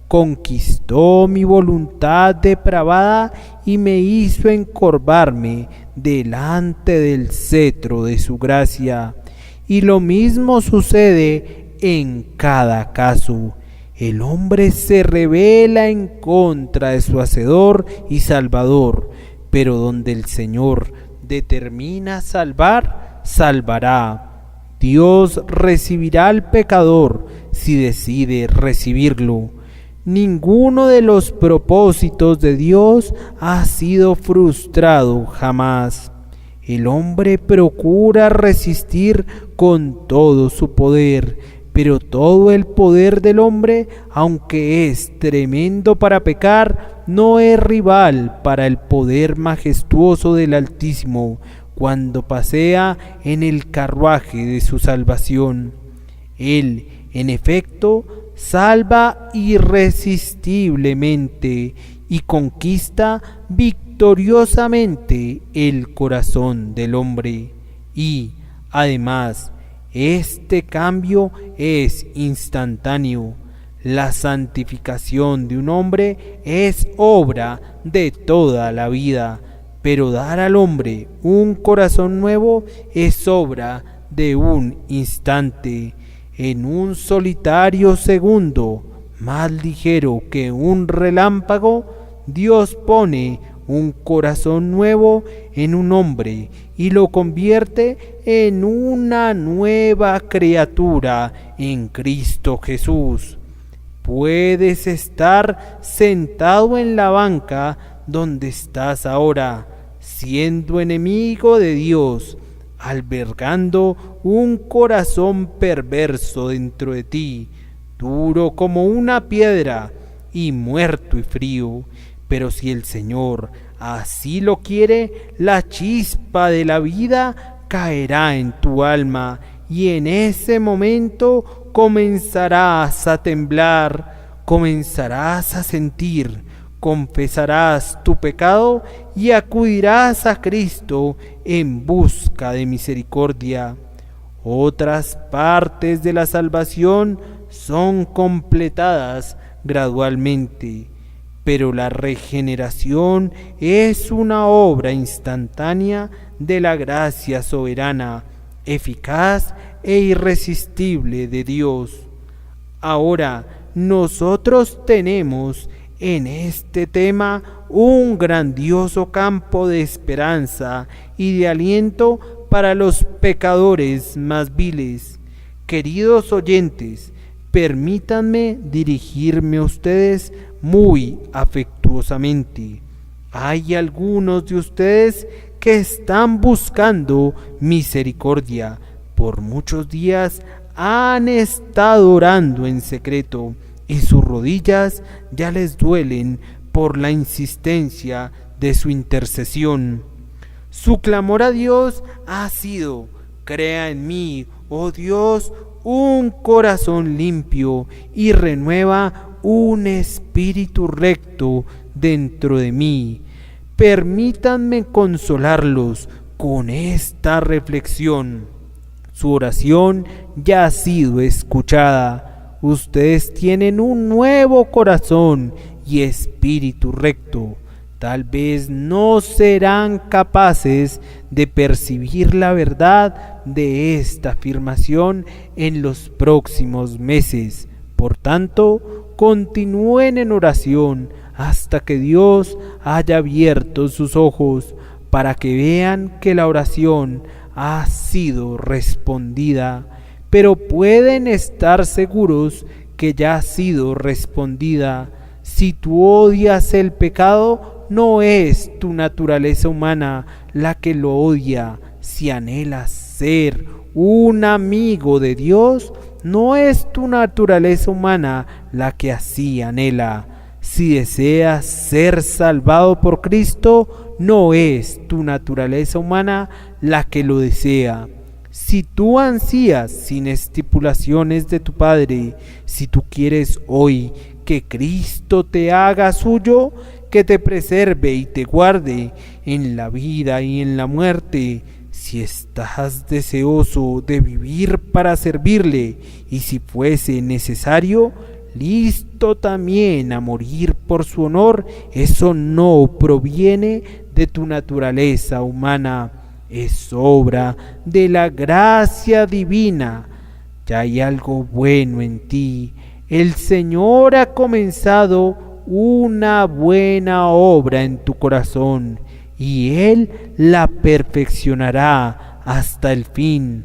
Conquistó mi voluntad depravada y me hizo encorvarme delante del cetro de su gracia. Y lo mismo sucede en cada caso. El hombre se rebela en contra de su Hacedor y Salvador, pero donde el Señor determina salvar, salvará. Dios recibirá al pecador si decide recibirlo. Ninguno de los propósitos de Dios ha sido frustrado jamás. El hombre procura resistir con todo su poder, pero todo el poder del hombre, aunque es tremendo para pecar, no es rival para el poder majestuoso del Altísimo cuando pasea en el carruaje de su salvación. Él, en efecto, salva irresistiblemente y conquista victoriosamente el corazón del hombre. Y, además, este cambio es instantáneo. La santificación de un hombre es obra de toda la vida, pero dar al hombre un corazón nuevo es obra de un instante, en un solitario segundo, más ligero que un relámpago. Dios pone un corazón nuevo en un hombre y lo convierte en una nueva criatura en Cristo Jesús. Puedes estar sentado en la banca donde estás ahora, siendo enemigo de Dios, albergando un corazón perverso dentro de ti, duro como una piedra y muerto y frío. Pero si el Señor así lo quiere, la chispa de la vida caerá en tu alma y en ese momento comenzarás a temblar, comenzarás a sentir, confesarás tu pecado y acudirás a Cristo en busca de misericordia. Otras partes de la salvación son completadas gradualmente, pero la regeneración es una obra instantánea de la gracia soberana, eficaz e irresistible de Dios. Ahora nosotros tenemos en este tema un grandioso campo de esperanza y de aliento para los pecadores más viles. Queridos oyentes, permítanme dirigirme a ustedes muy afectuosamente. Hay algunos de ustedes que están buscando misericordia. Por muchos días han estado orando en secreto y sus rodillas ya les duelen por la insistencia de su intercesión. Su clamor a Dios ha sido: crea en mí, oh Dios, un corazón limpio y renueva un espíritu recto dentro de mí. Permítanme consolarlos con esta reflexión. Su oración ya ha sido escuchada. Ustedes tienen un nuevo corazón y espíritu recto. Tal vez no serán capaces de percibir la verdad de esta afirmación en los próximos meses. Por tanto, continúen en oración hasta que Dios haya abierto sus ojos para que vean que la oración ha sido respondida. Pero pueden estar seguros que ya ha sido respondida. Si tú odias el pecado, no es tu naturaleza humana la que lo odia. Si anhelas ser un amigo de Dios, no es tu naturaleza humana la que así anhela. Si deseas ser salvado por Cristo, no es tu naturaleza humana la que lo desea. Si tú ansías sin estipulaciones de tu Padre, si tú quieres hoy que Cristo te haga suyo, que te preserve y te guarde en la vida y en la muerte, si estás deseoso de vivir para servirle y si fuese necesario, listo también a morir por su honor, eso no proviene de tu naturaleza humana, es obra de la gracia divina. Ya hay algo bueno en ti. El Señor ha comenzado una buena obra en tu corazón y Él la perfeccionará hasta el fin.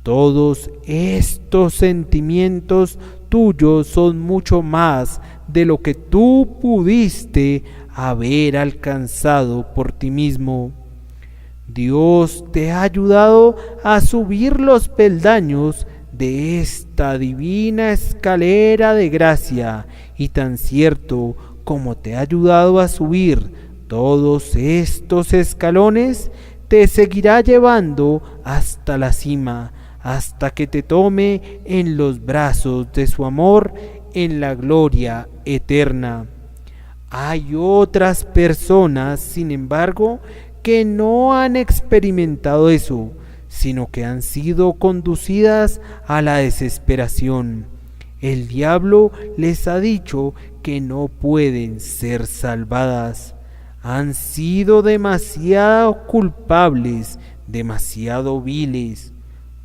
Todos estos sentimientos tuyos son mucho más de lo que tú pudiste haber alcanzado por ti mismo. Dios te ha ayudado a subir los peldaños de esta divina escalera de gracia, y tan cierto como te ha ayudado a subir todos estos escalones, te seguirá llevando hasta la cima, hasta que te tome en los brazos de su amor en la gloria eterna. Hay otras personas, sin embargo, que no han experimentado eso, sino que han sido conducidas a la desesperación. El diablo les ha dicho que no pueden ser salvadas. Han sido demasiado culpables, demasiado viles.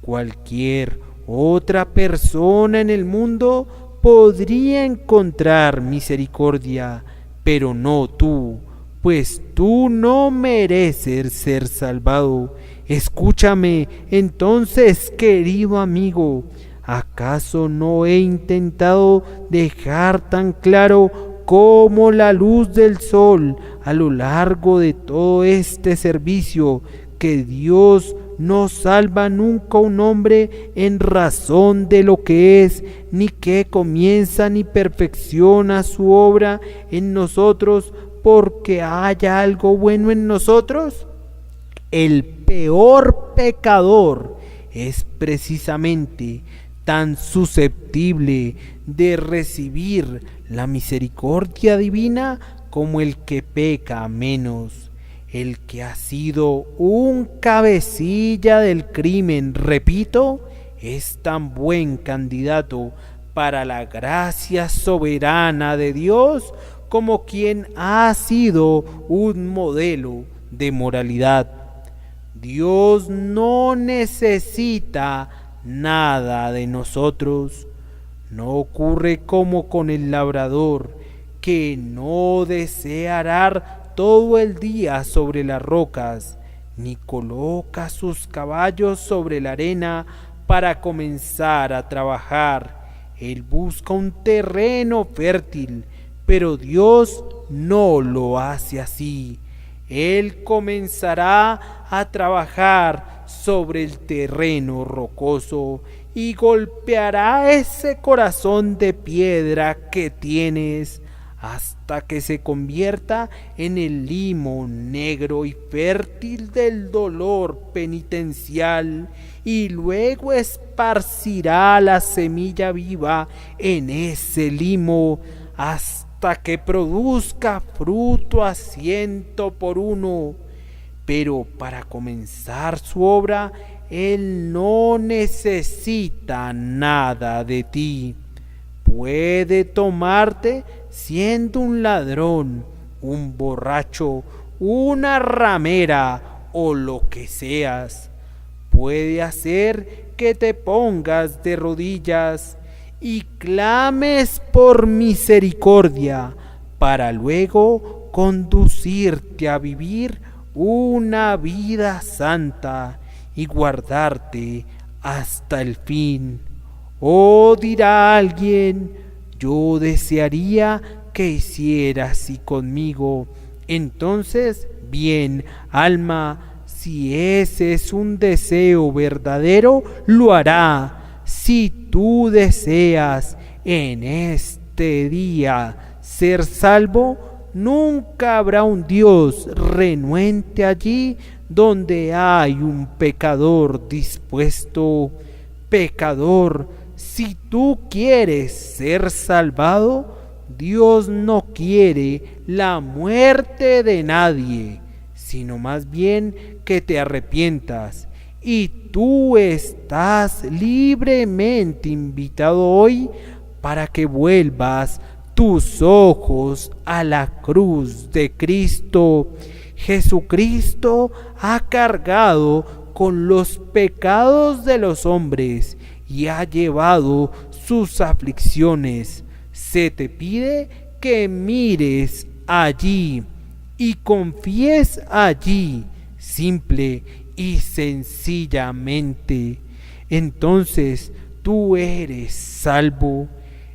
Cualquier otra persona en el mundo podría encontrar misericordia, pero no tú, pues tú no mereces ser salvado. Escúchame, entonces, querido amigo, ¿acaso no he intentado dejar tan claro como la luz del sol a lo largo de todo este servicio que Dios no salva nunca a un hombre en razón de lo que es, ni que comienza ni perfecciona su obra en nosotros porque haya algo bueno en nosotros? El peor pecador es precisamente tan susceptible de recibir la misericordia divina como el que peca menos. El que ha sido un cabecilla del crimen, repito, es tan buen candidato para la gracia soberana de Dios como quien ha sido un modelo de moralidad. Dios no necesita nada de nosotros. No ocurre como con el labrador, que no desea arar todo el día sobre las rocas, ni coloca sus caballos sobre la arena para comenzar a trabajar. Él busca un terreno fértil, pero Dios no lo hace así. Él comenzará a trabajar sobre el terreno rocoso y golpeará ese corazón de piedra que tienes hasta que se convierta en el limo negro y fértil del dolor penitencial, y luego esparcirá la semilla viva en ese limo hasta que produzca fruto a 100 por 1. Pero para comenzar su obra, Él no necesita nada de ti. Puede tomarte siendo un ladrón, un borracho, una ramera o lo que seas. Puede hacer que te pongas de rodillas y clames por misericordia para luego conducirte a vivir una vida santa y guardarte hasta el fin. O dirá alguien: yo desearía que hiciera así conmigo. Entonces, bien, alma, si ese es un deseo verdadero, lo hará. Si tú deseas en este día ser salvo, nunca habrá un Dios renuente allí donde hay un pecador dispuesto. Pecador, si tú quieres ser salvado, Dios no quiere la muerte de nadie, sino más bien que te arrepientas. Y tú estás libremente invitado hoy para que vuelvas tus ojos a la cruz de Cristo. Jesucristo ha cargado con los pecados de los hombres y ha llevado sus aflicciones. Se te pide que mires allí y confíes allí, simple y sencillamente. Entonces tú eres salvo.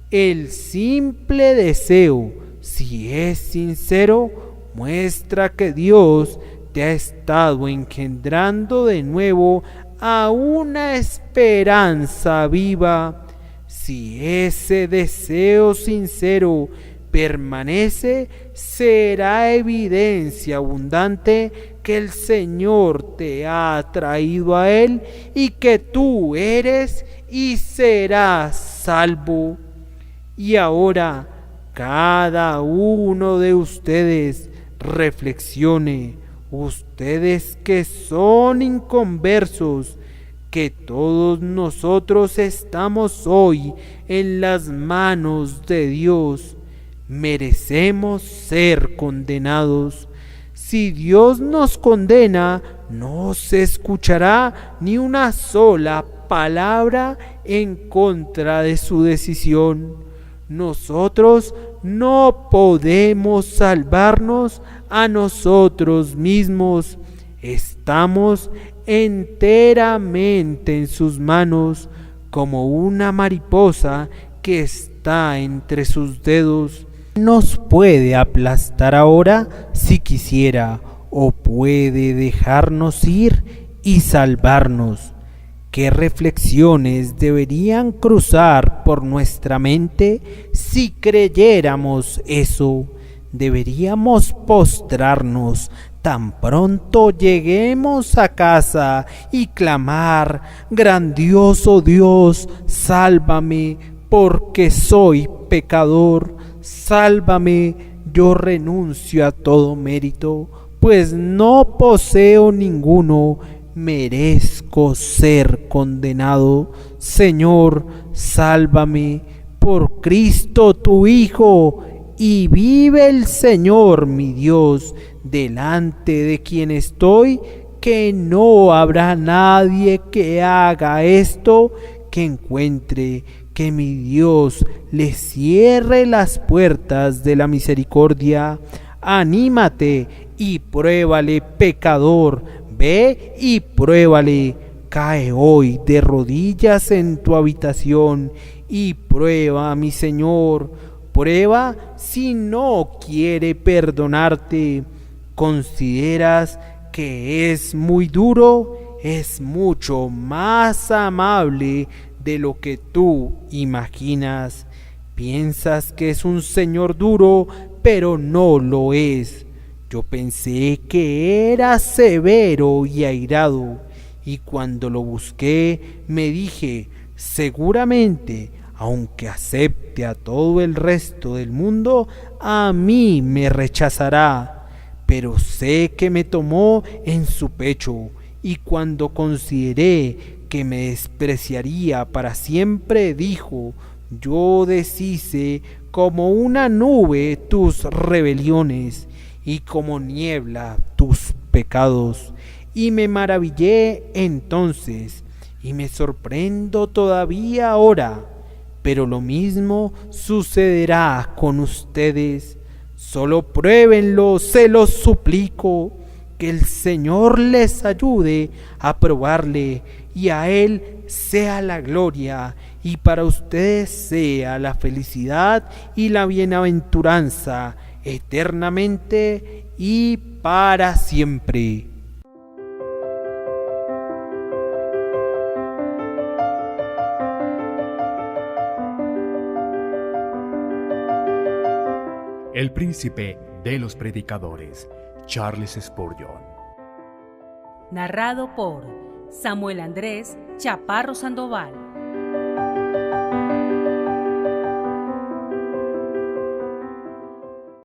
El simple deseo, si es sincero, muestra que Dios te ha estado engendrando de nuevo a una esperanza viva. Si ese deseo sincero permanece, será evidencia abundante que el Señor te ha traído a Él y que tú eres y serás salvo. Y ahora cada uno de ustedes reflexione, ustedes que son inconversos, que todos nosotros estamos hoy en las manos de Dios. Merecemos ser condenados. Si Dios nos condena, no se escuchará ni una sola palabra en contra de su decisión. Nosotros no podemos salvarnos a nosotros mismos. Estamos enteramente en sus manos, como una mariposa que está entre sus dedos. Nos puede aplastar ahora si quisiera, o puede dejarnos ir y salvarnos. ¿Qué reflexiones deberían cruzar por nuestra mente si creyéramos eso? Deberíamos postrarnos tan pronto lleguemos a casa y clamar: grandioso Dios, sálvame, porque soy pecador. Sálvame, yo renuncio a todo mérito, pues no poseo ninguno. Merezco ser condenado. Señor, sálvame por Cristo tu Hijo. Y vive el Señor mi Dios, delante de quien estoy, que no habrá nadie que haga esto, que encuentre que mi Dios le cierre las puertas de la misericordia. Anímate y pruébale, pecador. Ve y pruébale. Cae hoy de rodillas en tu habitación y prueba a mi Señor. Prueba si no quiere perdonarte. ¿Consideras que es muy duro? Es mucho más amable de lo que tú imaginas. Piensas que es un Señor duro, pero no lo es. Yo pensé que era severo y airado, y cuando lo busqué me dije: seguramente, aunque acepte a todo el resto del mundo, a mí me rechazará. Pero sé que me tomó en su pecho, y cuando consideré que me despreciaría para siempre, dijo: yo deshice como una nube tus rebeliones, y como niebla tus pecados. Y me maravillé entonces, y me sorprendo todavía ahora. Pero lo mismo sucederá con ustedes. Solo pruébenlo, se los suplico. Que el Señor les ayude a probarle, y a Él sea la gloria, y para ustedes sea la felicidad y la bienaventuranza eternamente y para siempre. El príncipe de los predicadores, Charles Spurgeon. Narrado por Samuel Andrés Chaparro Sandoval.